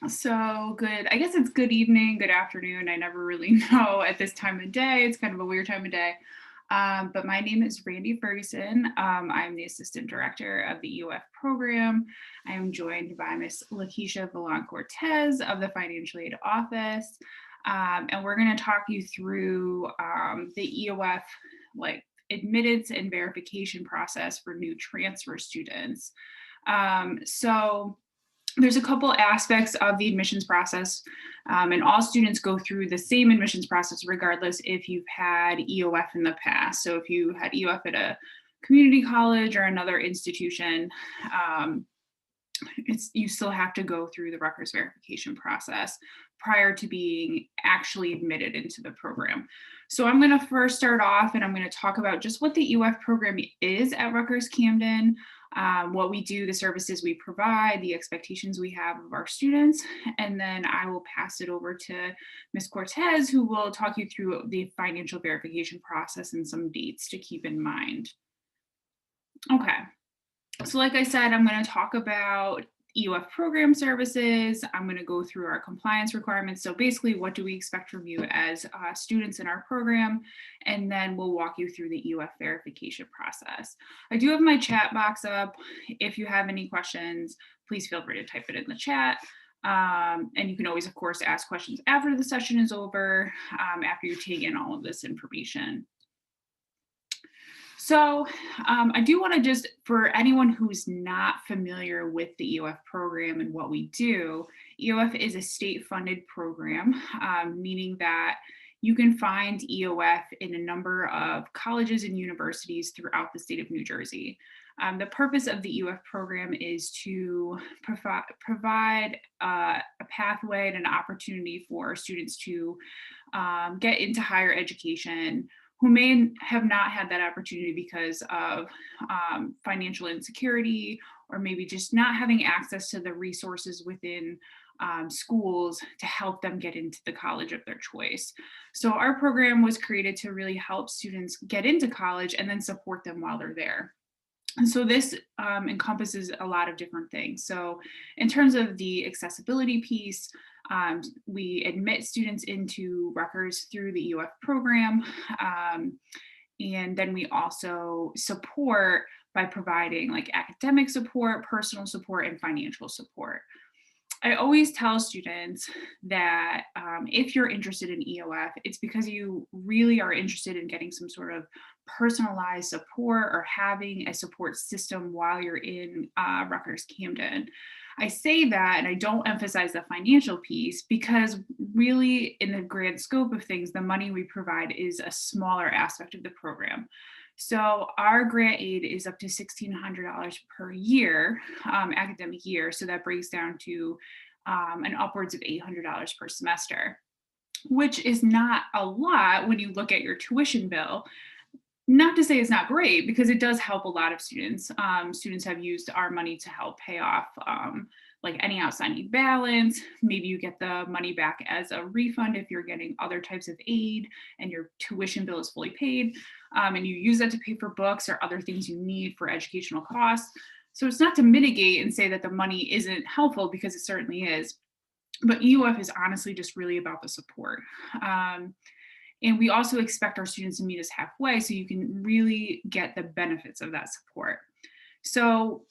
So good. I guess it's good evening, good afternoon. I never really know at this time of day. It's kind of a weird time of day. But my name is Randy Ferguson. I'm the Assistant Director of the EOF program. I am joined by Miss Lakeisha Vallon Cortez of the Financial Aid Office. And we're going to talk you through the EOF like admittance and verification process for new transfer students. So there's a couple aspects of the admissions process, and all students go through the same admissions process regardless if you've had EOF in the past. So if you had EOF at a community college or another institution, you still have to go through the Rutgers verification process prior to being actually admitted into the program. So I'm going to first start off and I'm going to talk about just what the EOF program is at Rutgers-Camden, what we do, the services we provide, the expectations we have of our students, and then I will pass it over to Ms. Cortez, who will talk you through the financial verification process and some dates to keep in mind. Okay, so like I said, I'm going to talk about EOF program services. I'm going to go through our compliance requirements. So basically, what do we expect from you as students in our program? And then we'll walk you through the EOF verification process. I do have my chat box up. If you have any questions, please feel free to type it in the chat. And you can always, of course, ask questions after the session is over, after you take in all of this information. So I do want to just, for anyone who's not familiar with the EOF program and what we do, EOF is a state-funded program, meaning that you can find EOF in a number of colleges and universities throughout the state of New Jersey. The purpose of the EOF program is to provide a pathway and an opportunity for students to get into higher education who may have not had that opportunity because of financial insecurity, or maybe just not having access to the resources within schools to help them get into the college of their choice. So our program was created to really help students get into college and then support them while they're there. And so this encompasses a lot of different things. So in terms of the accessibility piece, we admit students into Rutgers through the EOF program. And then we also support by providing like academic support, personal support, and financial support. I always tell students that if you're interested in EOF, it's because you really are interested in getting some sort of personalized support or having a support system while you're in Rutgers-Camden. I say that and I don't emphasize the financial piece because really in the grand scope of things, the money we provide is a smaller aspect of the program. So our grant aid is up to $1,600 per year, academic year. So that breaks down to an upwards of $800 per semester, which is not a lot when you look at your tuition bill. Not to say it's not great, because it does help a lot of students. Students have used our money to help pay off like any outstanding balance. Maybe you get the money back as a refund if you're getting other types of aid and your tuition bill is fully paid, and you use that to pay for books or other things you need for educational costs. So it's not to mitigate and say that the money isn't helpful, because it certainly is. But EOF is honestly just really about the support. And we also expect our students to meet us halfway so you can really get the benefits of that support. So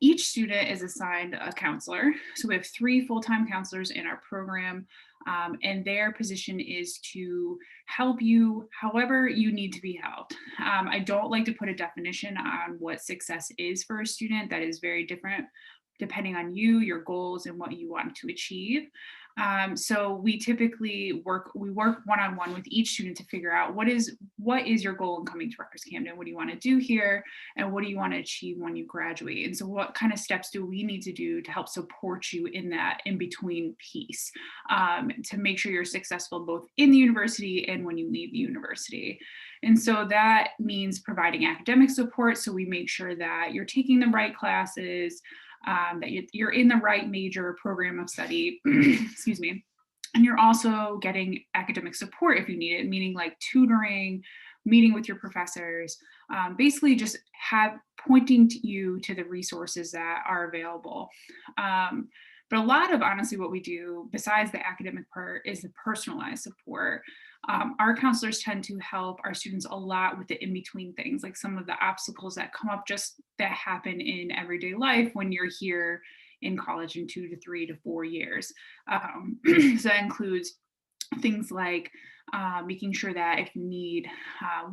each student is assigned a counselor. So we have 3 full-time counselors in our program, and their position is to help you however you need to be helped. I don't like to put a definition on what success is for a student. That is very different depending on you, your goals, and what you want to achieve. So we typically work one-on-one with each student to figure out what is your goal in coming to Rutgers-Camden? What do you want to do here? And what do you want to achieve when you graduate? And so what kind of steps do we need to do to help support you in that in-between piece, to make sure you're successful both in the university and when you leave the university? And so that means providing academic support. So we make sure that you're taking the right classes, that you're in the right major program of study, excuse me, and you're also getting academic support if you need it, meaning like tutoring, meeting with your professors, basically just pointing you to the resources that are available. But a lot of honestly what we do besides the academic part is the personalized support. Our counselors tend to help our students a lot with the in-between things, like some of the obstacles that come up just that happen in everyday life when you're here in college in 2 to 3 to 4 years. So that includes things like making sure that if you need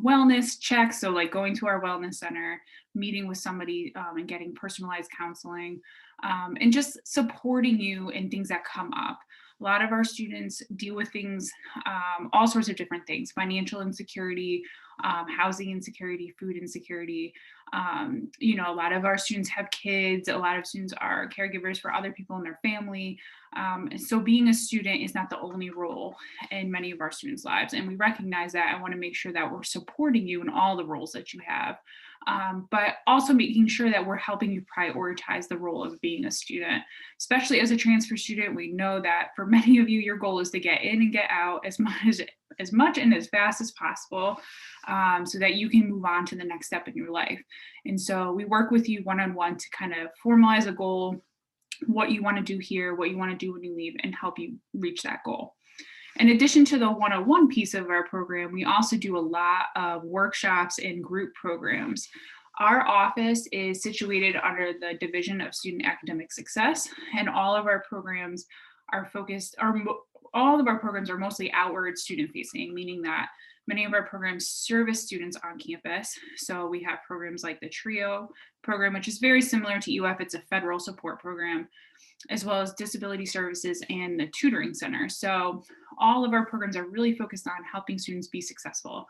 wellness checks, so like going to our wellness center, meeting with somebody and getting personalized counseling, and just supporting you in things that come up. A lot of our students deal with things, all sorts of different things: financial insecurity, housing insecurity, food insecurity. You know, a lot of our students have kids. A lot of students are caregivers for other people in their family. And so being a student is not the only role in many of our students' lives. And we recognize that. I want to make sure that we're supporting you in all the roles that you have, but also making sure that we're helping you prioritize the role of being a student. Especially as a transfer student, we know that for many of you, your goal is to get in and get out as much and as fast as possible, so that you can move on to the next step in your life. And so we work with you one-on-one to kind of formalize a goal, what you want to do here, what you want to do when you leave, and help you reach that goal. In addition to the one-on-one piece of our program, we also do a lot of workshops and group programs. Our office is situated under the Division of Student Academic Success, and all of our programs are mostly outward student facing, meaning that many of our programs service students on campus. So we have programs like the TRIO program, which is very similar to EOF. It's a federal support program, as well as disability services and the tutoring center. So all of our programs are really focused on helping students be successful.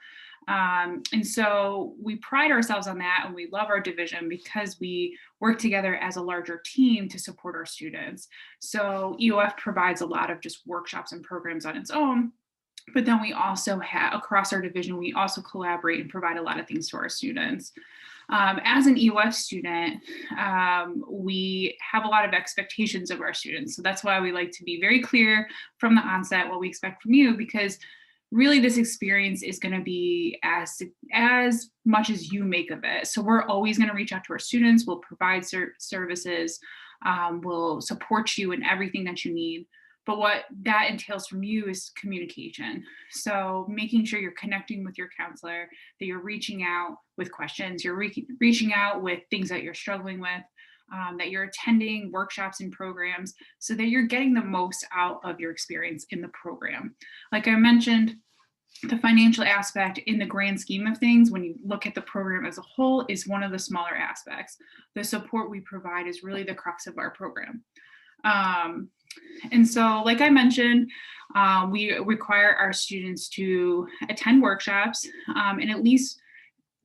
And so we pride ourselves on that, and we love our division because we work together as a larger team to support our students. So EOF provides a lot of just workshops and programs on its own, but then we also have, across our division, we also collaborate and provide a lot of things to our students. As an EOF student, we have a lot of expectations of our students. So that's why we like to be very clear from the onset what we expect from you, because really this experience is going to be as much as you make of it. So we're always going to reach out to our students. We'll provide services. We'll support you in everything that you need. But what that entails from you is communication. So making sure you're connecting with your counselor, that you're reaching out with questions, you're reaching out with things that you're struggling with, that you're attending workshops and programs so that you're getting the most out of your experience in the program. Like I mentioned, the financial aspect in the grand scheme of things, when you look at the program as a whole, is one of the smaller aspects. The support we provide is really the crux of our program. And so, like I mentioned, we require our students to attend workshops and at least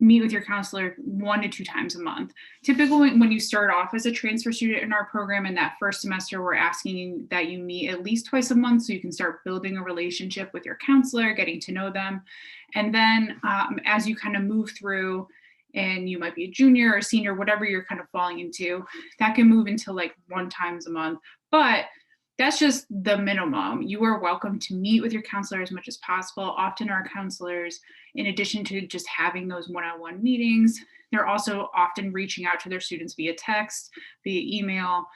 meet with your counselor 1 to 2 times a month. Typically, when you start off as a transfer student in our program in that first semester, we're asking that you meet at least twice a month so you can start building a relationship with your counselor, getting to know them. And then as you kind of move through, and you might be a junior or senior, whatever you're kind of falling into, that can move into like 1 time a month. But that's just the minimum. You are welcome to meet with your counselor as much as possible. Often our counselors, in addition to just having those one-on-one meetings, they're also often reaching out to their students via text, via email.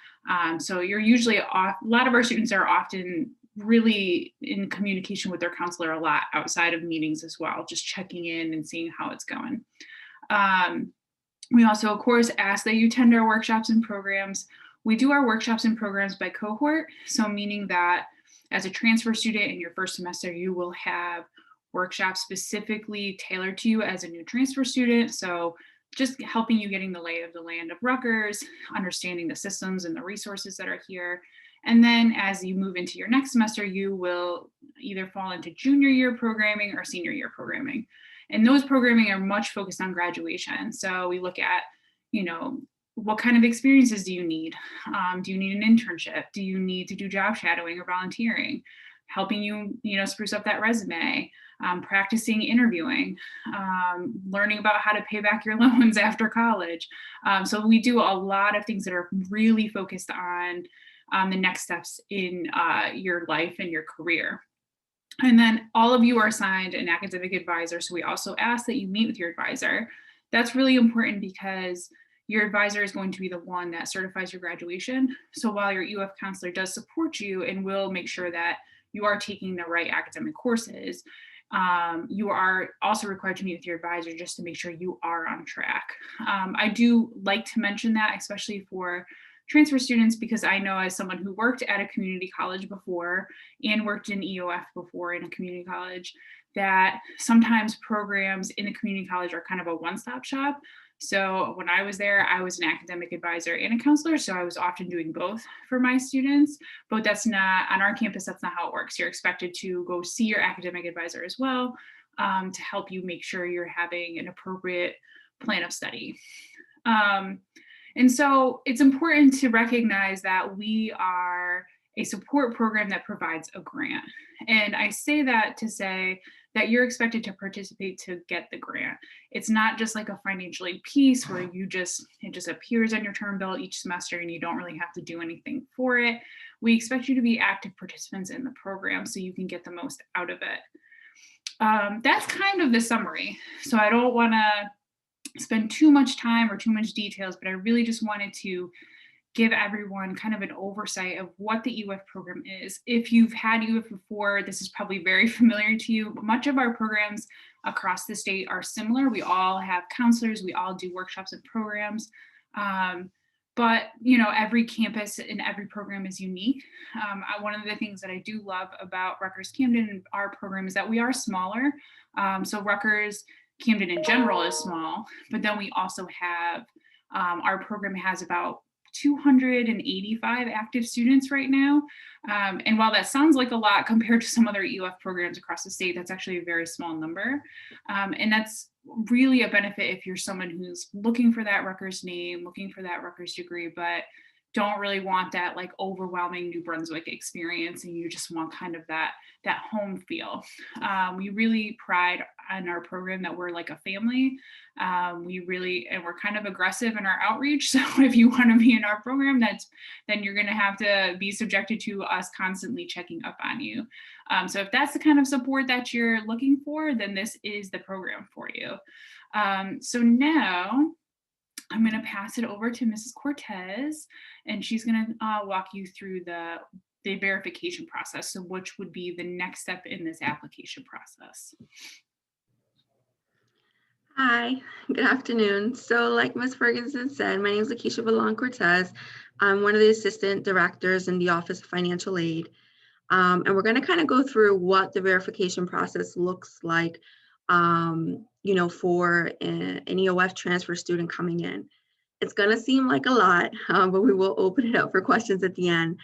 So you're usually a lot of our students are often really in communication with their counselor a lot outside of meetings as well, just checking in and seeing how it's going. We also, of course, ask that you attend our workshops and programs. We do our workshops and programs by cohort, so meaning that as a transfer student in your first semester, you will have workshops specifically tailored to you as a new transfer student. So just helping you getting the lay of the land of Rutgers, understanding the systems and the resources that are here. And then as you move into your next semester, you will either fall into junior year programming or senior year programming. And those programming are much focused on graduation. So we look at, you know, what kind of experiences do you need? Do you need an internship? Do you need to do job shadowing or volunteering? Helping you, spruce up that resume, practicing interviewing, learning about how to pay back your loans after college. So we do a lot of things that are really focused on the next steps in your life and your career. And then all of you are assigned an academic advisor. So we also ask that you meet with your advisor. That's really important because your advisor is going to be the one that certifies your graduation. So while your EOF counselor does support you and will make sure that you are taking the right academic courses, you are also required to meet with your advisor just to make sure you are on track. I do like to mention that, especially for transfer students, because I know as someone who worked at a community college before and worked in EOF before in a community college, that sometimes programs in a community college are kind of a one-stop shop. So when I was there, I was an academic advisor and a counselor. So I was often doing both for my students, but that's not, on our campus, that's not how it works. You're expected to go see your academic advisor as well, to help you make sure you're having an appropriate plan of study. And so it's important to recognize that we are a support program that provides a grant. And I say that to say that you're expected to participate to get the grant. It's not just like a financial aid piece where it just appears on your term bill each semester and you don't really have to do anything for it. We expect you to be active participants in the program so you can get the most out of it. That's kind of the summary. So I don't want to spend too much time or too much details, but I really just wanted to give everyone kind of an oversight of what the EOF program is. If you've had EOF before, this is probably very familiar to you. Much of our programs across the state are similar. We all have counselors, we all do workshops and programs. But every campus and every program is unique. One of the things that I do love about Rutgers-Camden and our program is that we are smaller. So Rutgers-Camden in general is small, but then we also have, our program has about 285 active students right now. And while that sounds like a lot compared to some other EOF programs across the state, that's actually a very small number. And that's really a benefit if you're someone who's looking for that Rutgers name, looking for that Rutgers degree, but don't really want that like overwhelming New Brunswick experience, and you just want kind of that home feel. We really pride on our program that we're like a family. And we're kind of aggressive in our outreach. So if you want to be in our program, then you're going to have to be subjected to us constantly checking up on you. So if that's the kind of support that you're looking for, then this is the program for you. So now I'm going to pass it over to Mrs. Cortez, and she's going to walk you through the verification process, so which would be the next step in this application process. Hi, good afternoon. So like Ms. Ferguson said, my name is Lakeisha Valon Cortez. I'm one of the assistant directors in the Office of Financial Aid. And we're going to kind of go through what the verification process looks like for an EOF transfer student coming in. It's going to seem like a lot, but we will open it up for questions at the end.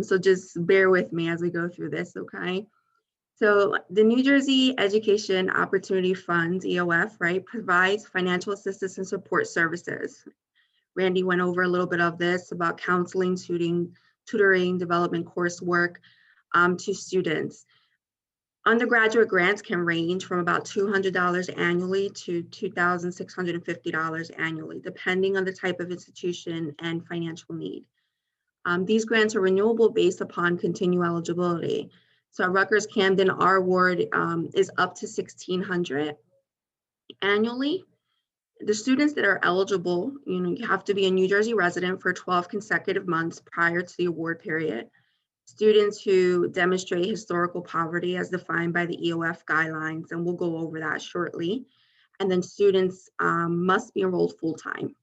So just bear with me as we go through this, okay? So the New Jersey Education Opportunity Funds, EOF, right, provides financial assistance and support services. Randy went over a little bit of this about counseling, tutoring, development coursework to students. Undergraduate grants can range from about $200 annually to $2,650 annually, depending on the type of institution and financial need. These grants are renewable based upon continued eligibility. So at Rutgers-Camden, our award is up to $1,600 annually. The students that are eligible, you have to be a New Jersey resident for 12 consecutive months prior to the award period. Students who demonstrate historical poverty as defined by the EOF guidelines, and we'll go over that shortly. And then students must be enrolled full-time.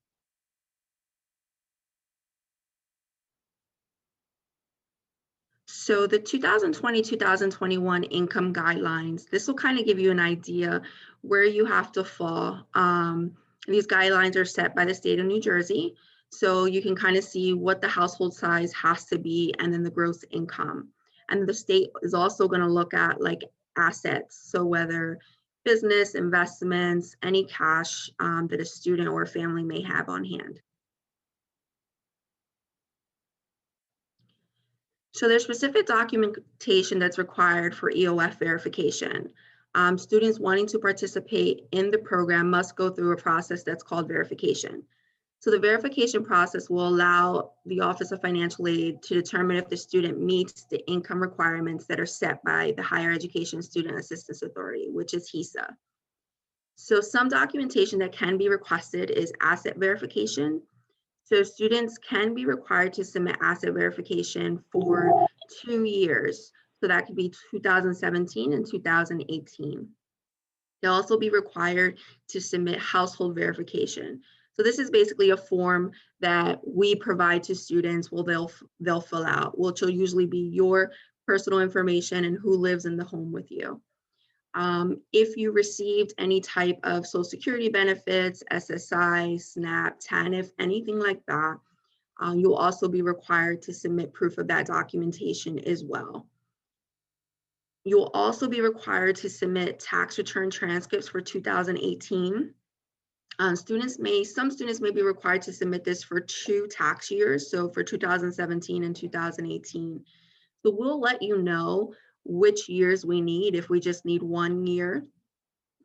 So the 2020-2021 income guidelines, this will kind of give you an idea where you have to fall. These guidelines are set by the state of New Jersey. So you can kind of see what the household size has to be and then the gross income. And the state is also going to look at like assets. So whether business, investments, any cash that a student or a family may have on hand. So there's specific documentation that's required for EOF verification. Students wanting to participate in the program must go through a process that's called verification. So the verification process will allow the Office of Financial Aid to determine if the student meets the income requirements that are set by the Higher Education Student Assistance Authority, which is HESA. So some documentation that can be requested is asset verification. So students can be required to submit asset verification for 2 years. So that could be 2017 and 2018. They'll also be required to submit household verification. So this is basically a form that we provide to students. Well, they'll fill out, which will usually be your personal information and who lives in the home with you. If you received any type of Social Security benefits, SSI, SNAP, TANF, anything like that, you'll also be required to submit proof of that documentation as well. You'll also be required to submit tax return transcripts for 2018. Some students may be required to submit this for 2 tax years, so for 2017 and 2018. So we'll let you know which years we need, if we just need 1 year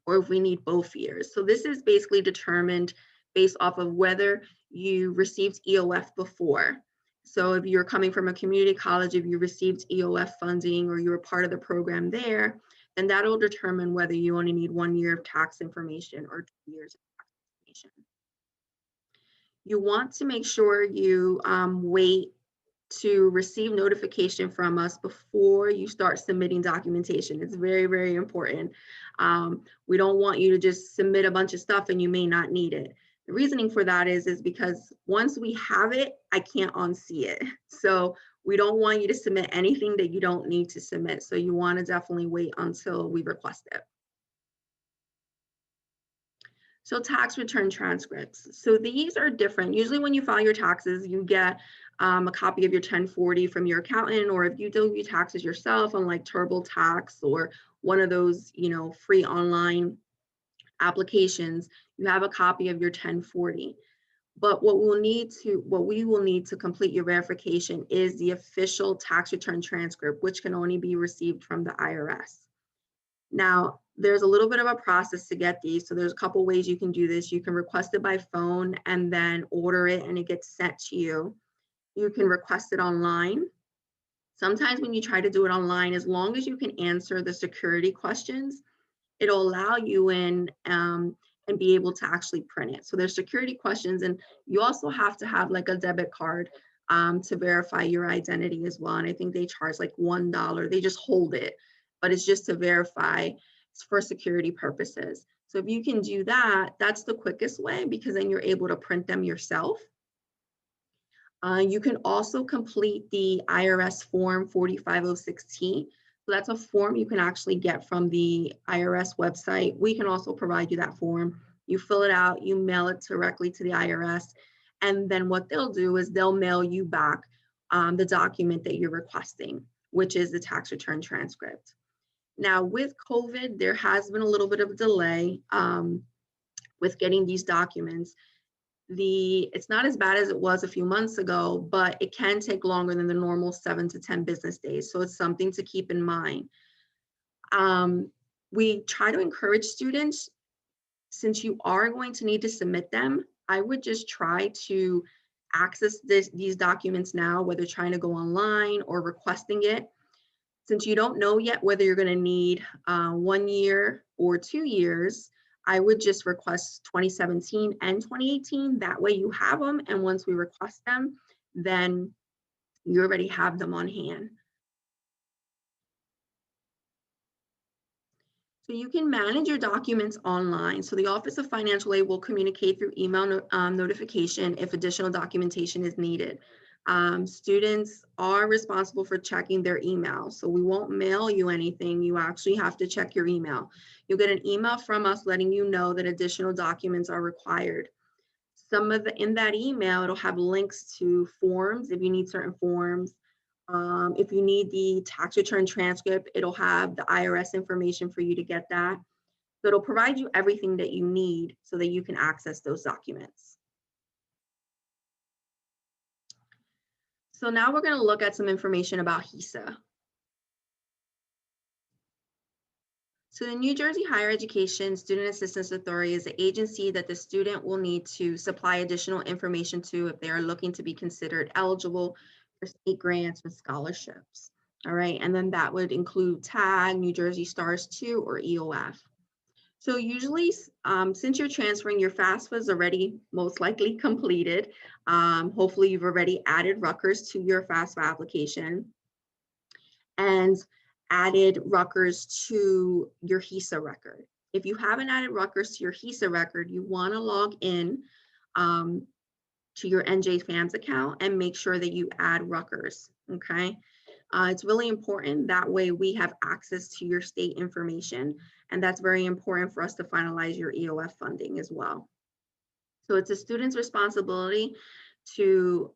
or if we need both years. So this is basically determined based off of whether you received EOF before. So if you're coming from a community college, if you received EOF funding or you were part of the program there, then that'll determine whether you only need 1 year of tax information or 2 years of tax information. You want to make sure you wait to receive notification from us before you start submitting documentation. It's very, very important. We don't want you to just submit a bunch of stuff and you may not need it. The reasoning for that is because once we have it, I can't unsee it. So we don't want you to submit anything that you don't need to submit. So you want to definitely wait until we request it. So tax return transcripts. So these are different. Usually when you file your taxes, you get a copy of your 1040 from your accountant, or if you do your taxes yourself on like TurboTax or one of those, free online applications, you have a copy of your 1040. But what we will need to complete your verification is the official tax return transcript, which can only be received from the IRS. Now, there's a little bit of a process to get these. So there's a couple ways you can do this. You can request it by phone and then order it and it gets sent to you. You can request it online. Sometimes when you try to do it online, as long as you can answer the security questions, it'll allow you in and be able to actually print it. So there's security questions, and you also have to have like a debit card to verify your identity as well. And I think they charge like $1. They just hold it, but it's just to verify. It's for security purposes. So if you can do that, that's the quickest way, because then you're able to print them yourself. You can also complete the IRS form 4506T. So that's a form you can actually get from the IRS website. We can also provide you that form. You fill it out, you mail it directly to the IRS, and then what they'll do is they'll mail you back the document that you're requesting, which is the tax return transcript. Now with COVID, there has been a little bit of a delay with getting these documents. It's not as bad as it was a few months ago, but it can take longer than the normal 7 to 10 business days. So it's something to keep in mind. We try to encourage students, since you are going to need to submit them, I would just try to access these documents now, whether trying to go online or requesting it. Since you don't know yet whether you're going to need 1 year or 2 years, I would just request 2017 and 2018. That way you have them, and once we request them, then you already have them on hand. So you can manage your documents online. So the Office of Financial Aid will communicate through email notification if additional documentation is needed. Students are responsible for checking their email. So we won't mail you anything. You actually have to check your email. You'll get an email from us letting you know that additional documents are required. In that email, it'll have links to forms if you need certain forms. If you need the tax return transcript, it'll have the IRS information for you to get that. So it'll provide you everything that you need so that you can access those documents. So now we're going to look at some information about HESA. So the New Jersey Higher Education Student Assistance Authority is the agency that the student will need to supply additional information to if they are looking to be considered eligible for state grants and scholarships. All right, and then that would include TAG, New Jersey STARS 2, or EOF. So usually, since you're transferring, your FAFSA is already most likely completed. Hopefully you've already added Rutgers to your FAFSA application and added Rutgers to your HESA record. If you haven't added Rutgers to your HESA record, you want to log in to your NJFAMS account and make sure that you add Rutgers, okay? It's really important. That way we have access to your state information, and that's very important for us to finalize your EOF funding as well. So it's a student's responsibility to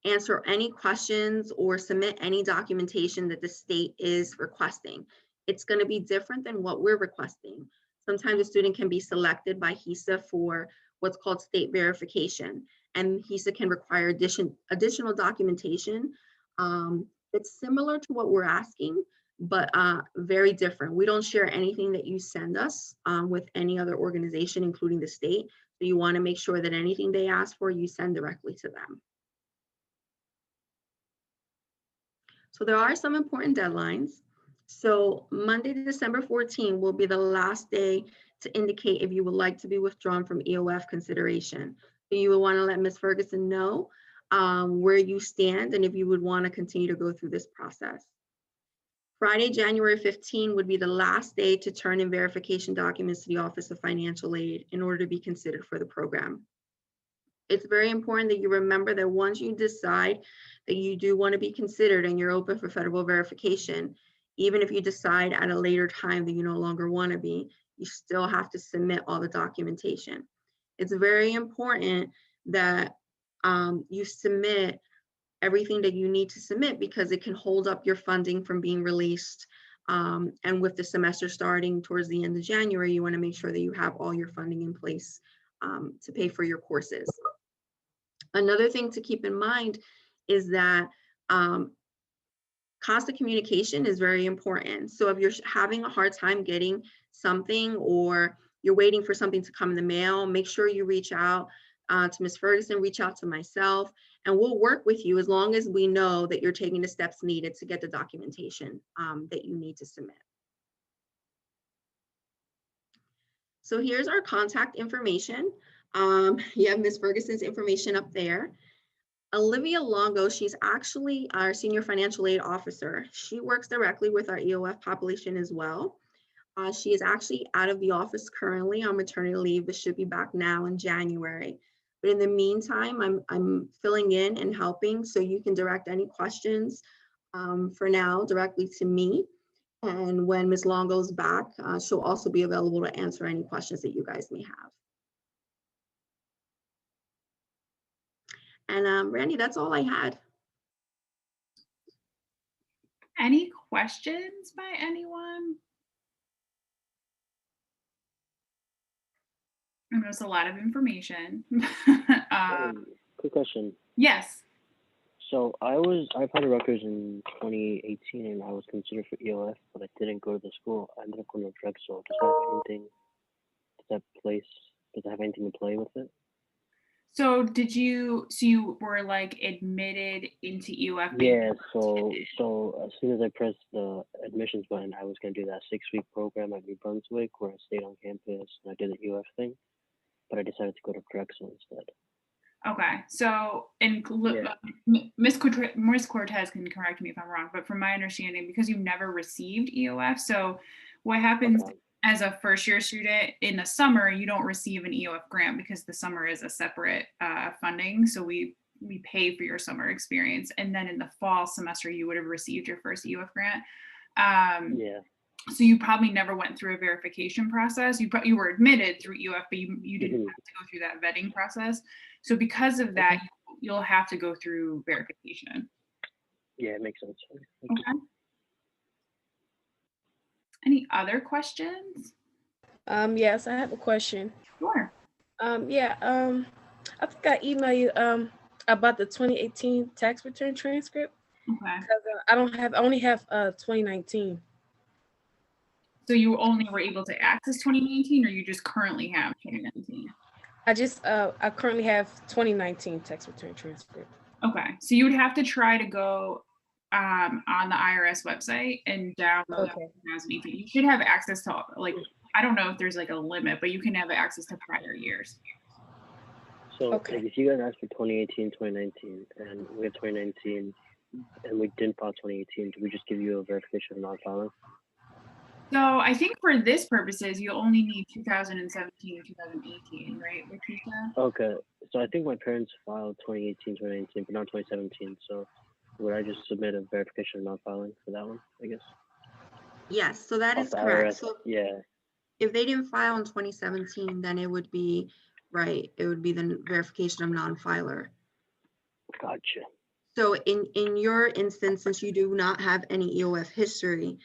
answer any questions or submit any documentation that the state is requesting. It's going to be different than what we're requesting. Sometimes a student can be selected by HESA for what's called state verification, and HESA can require additional documentation. It's similar to what we're asking, but very different. We don't share anything that you send us with any other organization, including the state. So you want to make sure that anything they ask for, you send directly to them. So there are some important deadlines. So Monday, December 14 will be the last day to indicate if you would like to be withdrawn from EOF consideration. So you will want to let Ms. Ferguson know where you stand and if you would want to continue to go through this process. Friday, January 15 would be the last day to turn in verification documents to the Office of Financial Aid in order to be considered for the program. It's very important that you remember that once you decide that you do want to be considered and you're open for federal verification, even if you decide at a later time that you no longer want to be, you still have to submit all the documentation. It's very important that you submit everything that you need to submit because it can hold up your funding from being released. And with the semester starting towards the end of January, you want to make sure that you have all your funding in place to pay for your courses. Another thing to keep in mind is that constant communication is very important. So if you're having a hard time getting something or you're waiting for something to come in the mail, make sure you reach out to Ms. Ferguson, reach out to myself, and we'll work with you as long as we know that you're taking the steps needed to get the documentation that you need to submit. So here's our contact information. You have Ms. Ferguson's information up there. Olivia Longo, she's actually our senior financial aid officer. She works directly with our EOF population as well. She is actually out of the office currently on maternity leave, but should be back now in January. But in the meantime, I'm filling in and helping, so you can direct any questions for now directly to me. And when Ms. Longo's back, she'll also be available to answer any questions that you guys may have. And Randy, that's all I had. Any questions by anyone? I know it's a lot of information. Quick question. Yes. So I applied to Rutgers in 2018 and I was considered for EOF, but I didn't go to the school. I ended up going to Drexel. Does it have anything to play with it? So you were like admitted into EOF? Yeah, so as soon as I pressed the admissions button, I was gonna do that 6-week program at New Brunswick where I stayed on campus and I did the EOF thing, but I decided to go to Drexel instead. Okay, so Ms. Cortez can correct me if I'm wrong, but from my understanding, because you never received EOF, so what happens as a first-year student in the summer, you don't receive an EOF grant because the summer is a separate funding. So we pay for your summer experience, and then in the fall semester, you would have received your first EOF grant. So you probably never went through a verification process. You were admitted through EOF, but you didn't have to go through that vetting process. So because of that, you'll have to go through verification. Yeah, it makes sense. Okay. Any other questions? Yes, I have a question. Sure. I think I emailed you about the 2018 tax return transcript. Okay. Because I only have 2019. So you only were able to access 2019, or you just currently have 2019? I currently have 2019 tax return transcript. Okay, so you would have to try to go on the IRS website and download 2018. You should have access to like I don't know if there's like a limit, but you can have access to prior years. So Okay. like, if you guys asked for 2018, 2019, and we have 2019, and we didn't file 2018, do we just give you a verification of non-filing? So I think for this purposes, you only need 2017 and 2018, right, Lakeisha? Okay, so I think my parents filed 2018, 2019, but not 2017. So would I just submit a verification of non-filing for that one, I guess? Yes, so that Off is the correct. IRS, So yeah. if they didn't file in 2017, then it would be, right, it would be the verification of non-filer. Gotcha. So in your instance, since you do not have any EOF history,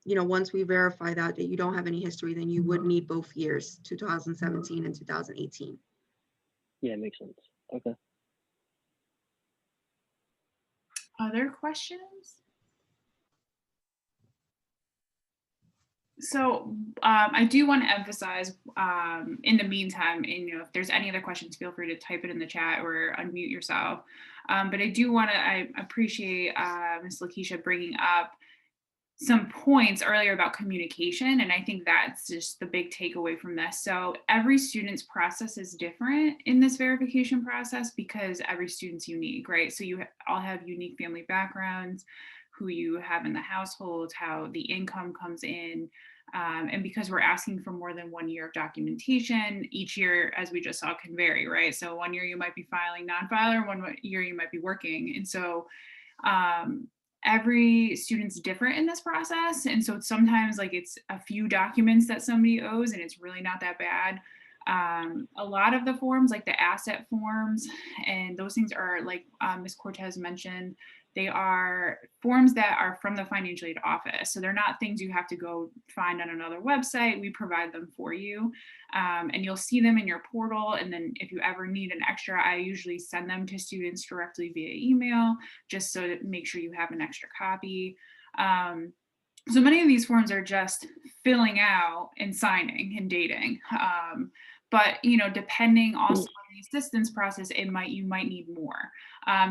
you know, once we verify that you don't have any history, then you would need both years, 2017 and 2018. Yeah, it makes sense. Okay. Other questions? So I do want to emphasize in the meantime, and you know, if there's any other questions, feel free to type it in the chat or unmute yourself. But I do want to, I appreciate Ms. Lakeisha bringing up some points earlier about communication. And I think that's just the big takeaway from this. So every student's process is different in this verification process because every student's unique, right? So you all have unique family backgrounds, who you have in the household, how the income comes in. And because we're asking for more than 1 year of documentation, each year, as we just saw, can vary, right? So 1 year you might be filing non-filer, 1 year you might be working. And so every student's different in this process. And so sometimes like it's a few documents that somebody owes and it's really not that bad. A lot of the forms, like the asset forms and those things are like Ms. Cortez mentioned, they are forms that are from the financial aid office. So they're not things you have to go find on another website. We provide them for you. And you'll see them in your portal. And then if you ever need an extra, I usually send them to students directly via email, just so to make sure you have an extra copy. So many of these forms are just filling out and signing and dating. But you know, depending also on the assistance process, you might need more.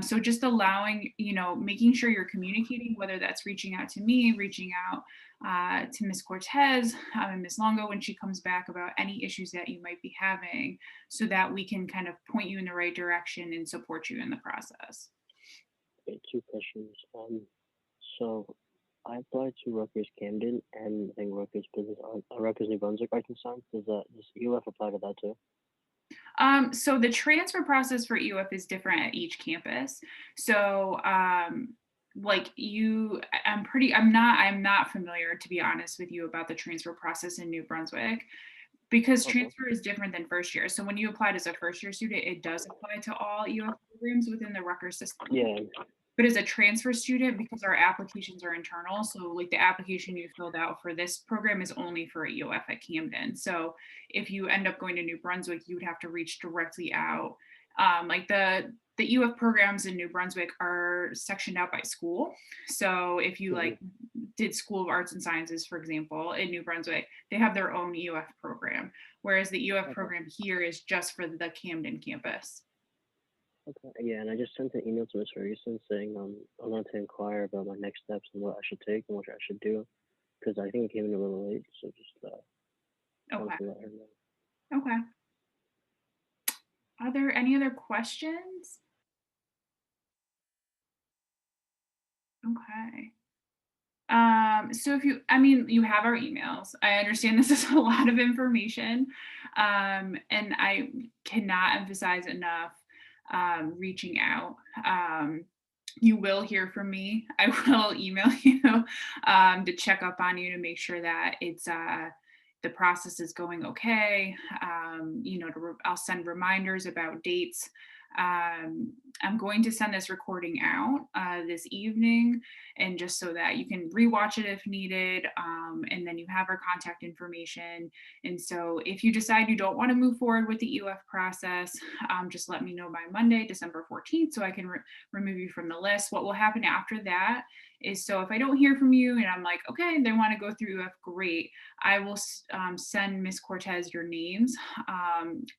So just allowing, you know, making sure you're communicating, whether that's reaching out to me, reaching out to Ms. Cortez and Ms. Longo when she comes back about any issues that you might be having, so that we can kind of point you in the right direction and support you in the process. Okay, 2 questions. So I applied to Rutgers-Camden and I think Rutgers Business, Rutgers New Brunswick Arts and Science. Does EOF apply to that too? So the transfer process for EOF is different at each campus. So like I'm not familiar, to be honest with you, about the transfer process in New Brunswick, because transfer is different than first year. So when you applied as a first year student, it does apply to all EOF programs within the Rutgers system. Yeah. But as a transfer student, because our applications are internal, so like the application you filled out for this program is only for EOF at Camden. So if you end up going to New Brunswick, you would have to reach directly out. Like the EOF programs in New Brunswick are sectioned out by school. So if you like did School of Arts and Sciences, for example, in New Brunswick, they have their own EOF program, whereas the EOF program here is just for the Camden campus. Okay. Yeah, and I just sent an email to Ms. Ferguson saying I want to inquire about my next steps and what I should take and what I should do, because I think it came in a little late. So just wanted to let her know. Okay. Are there any other questions? Okay. So if you have our emails. I understand this is a lot of information, and I cannot emphasize enough reaching out. You will hear from me. I will email you to check up on you to make sure that it's the process is going okay. You know, I'll send reminders about dates. I'm going to send this recording out this evening, and just so that you can rewatch it if needed, and then you have our contact information. And so if you decide you don't want to move forward with the EOF process, just let me know by Monday, December 14th, so I can remove you from the list. What will happen after that is, so if I don't hear from you and I'm like, okay, they want to go through EOF, great, I will send Ms. Cortez your names,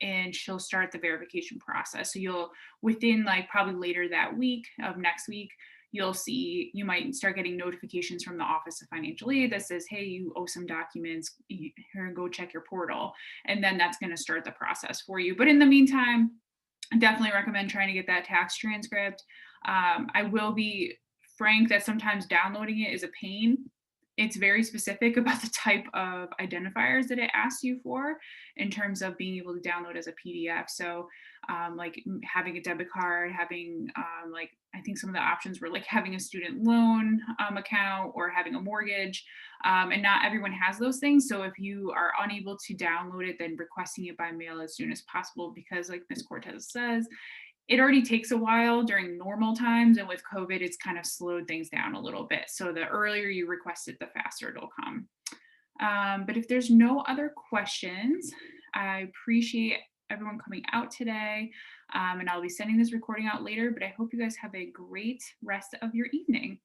and she'll start the verification process. So you'll, within like probably later that week of next week, you might start getting notifications from the Office of Financial Aid that says, hey, you owe some documents, here, go check your portal. And then that's going to start the process for you. But in the meantime, I definitely recommend trying to get that tax transcript. I will be frank that sometimes downloading it is a pain. It's very specific about the type of identifiers that it asks you for in terms of being able to download as a PDF. So like having a debit card, having like, I think some of the options were like having a student loan account or having a mortgage, and not everyone has those things. So if you are unable to download it, then requesting it by mail as soon as possible, because like Ms. Cortez says, it already takes a while during normal times, and with COVID, it's kind of slowed things down a little bit. So the earlier you request it, the faster it'll come. But if there's no other questions, I appreciate everyone coming out today. And I'll be sending this recording out later, but I hope you guys have a great rest of your evening.